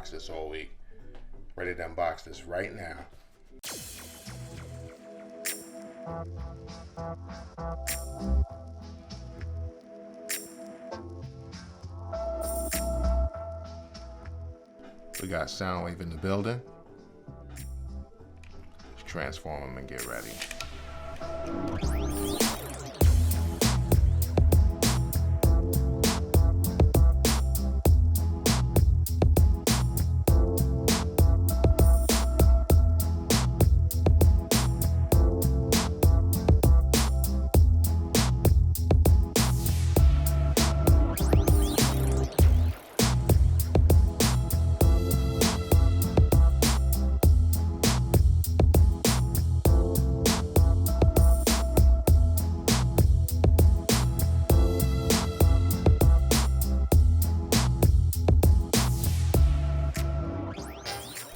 unbox this all week. Ready to unbox this right now. We got Soundwave in the building. Let's transform them and get ready.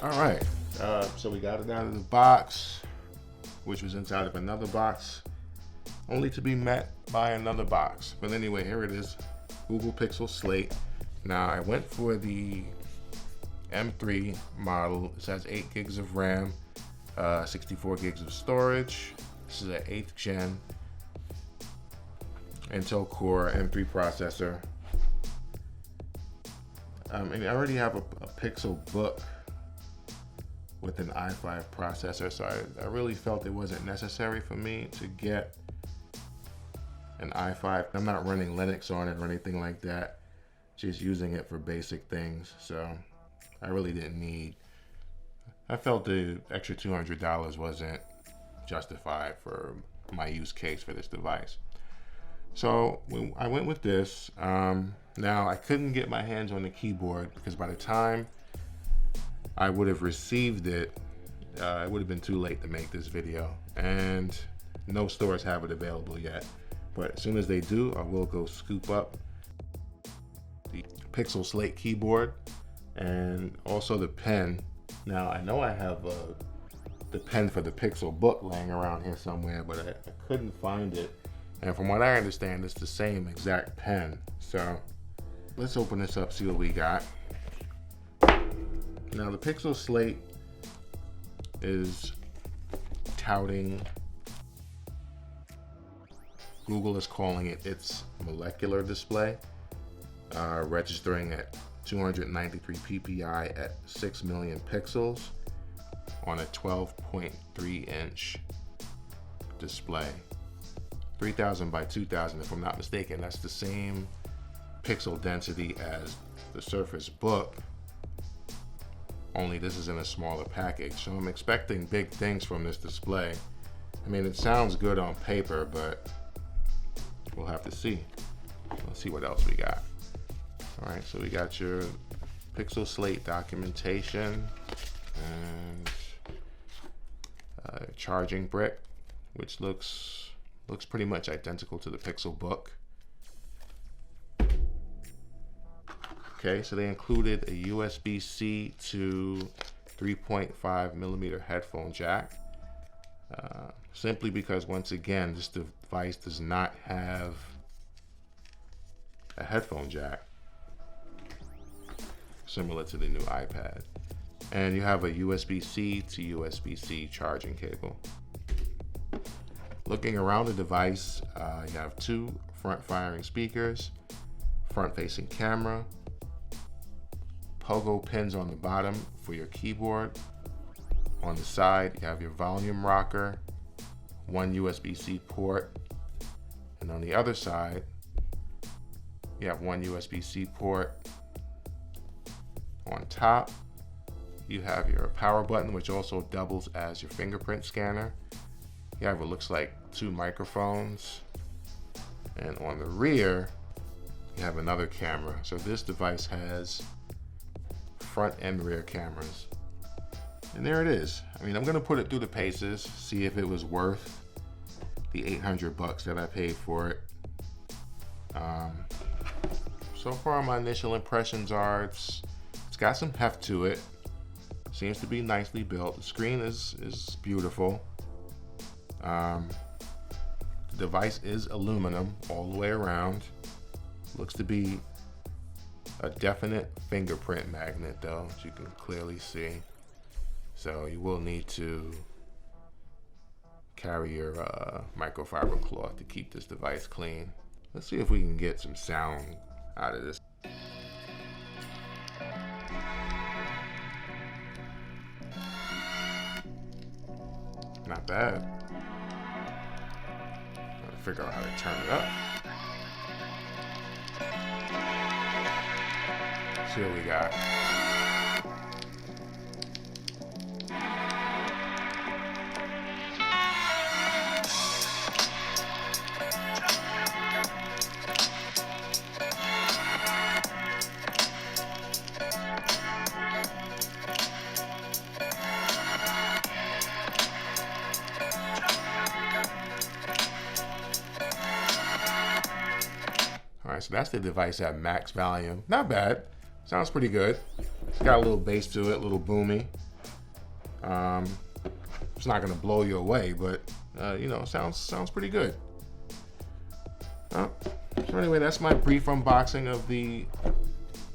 All right, so we got it out of the box, which was inside of another box, only to be met by another box. But anyway, here it is, Google Pixel Slate. Now I went for the M3 model. It has 8 gigs of RAM, 64 gigs of storage. This is an 8th gen Intel Core M3 processor. And I already have a Pixel book with an i5 processor, so I really felt it wasn't necessary for me to get an i5. I'm not running Linux on it or anything like that, just using it for basic things, so I really didn't need. I felt the extra $200 wasn't justified for my use case for this device. So I went with this. Now I couldn't get my hands on the keyboard because by the time I would have received it, it would have been too late to make this video, and no stores have it available yet. But as soon as they do, I will go scoop up the Pixel Slate keyboard and also the pen. Now I know I have the pen for the Pixel book laying around here somewhere, but I couldn't find it. And from what I understand, it's the same exact pen. So let's open this up, see what we got. Now the Pixel Slate is touting, Google is calling it its molecular display, registering at 293 ppi at 6 million pixels on a 12.3 inch display. 3000 by 2000, if I'm not mistaken. That's the same pixel density as the Surface Book, only this is in a smaller package. So I'm expecting big things from this display. I mean, it sounds good on paper, but we'll have to see. Let's see what else we got. All right, so we got your Pixel Slate documentation and charging brick, which looks pretty much identical to the Pixel Book. Okay, so they included a USB-C to 3.5 millimeter headphone jack, simply because, once again, this device does not have a headphone jack, similar to the new iPad. And you have a USB-C to USB-C charging cable. Looking around the device, you have 2 front-firing speakers, front-facing camera, pogo pins on the bottom for your keyboard. On the side, you have your volume rocker, 1 USB-C port, and on the other side, you have 1 USB-C port. On top, you have your power button, which also doubles as your fingerprint scanner. You have what looks like 2 microphones, and on the rear, you have another camera. So this device has front and rear cameras. And there it is. I mean, I'm gonna put it through the paces, see if it was worth the $800 that I paid for it. So far, my initial impressions are it's got some heft to it. Seems to be nicely built. The screen is beautiful. The device is aluminum all the way around. Looks to be a definite fingerprint magnet though, as you can clearly see. So you will need to carry your microfiber cloth to keep this device clean. Let's see if we can get some sound out of this. Not bad. Gotta figure out how to turn it up. Let's see what we got. Alright, so that's the device at max volume. Not bad. Sounds pretty good. It's got a little bass to it, a little boomy. It's not gonna blow you away, but you know, sounds pretty good. So anyway, that's my brief unboxing of the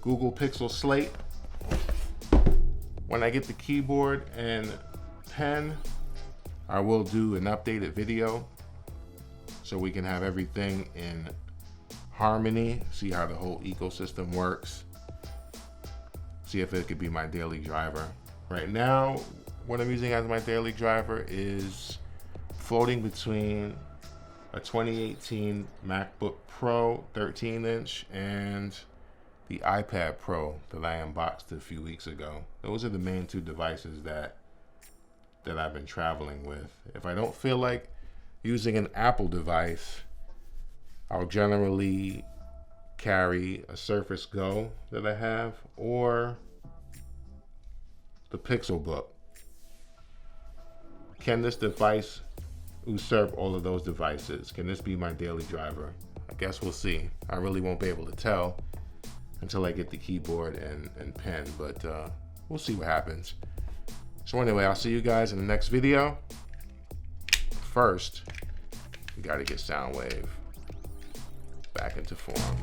Google Pixel Slate. When I get the keyboard and pen, I will do an updated video so we can have everything in harmony, see how the whole ecosystem works, see if it could be my daily driver. Right now, what I'm using as my daily driver is floating between a 2018 MacBook Pro 13-inch and the iPad Pro that I unboxed a few weeks ago. Those are the main two devices that I've been traveling with. If I don't feel like using an Apple device, I'll generally carry a Surface Go that I have or the Pixel Book. Can this device usurp all of those devices? Can this be my daily driver? I guess we'll see. I really won't be able to tell until I get the keyboard and pen, but we'll see what happens. So anyway, I'll see you guys in the next video. First, we gotta get Soundwave back into form.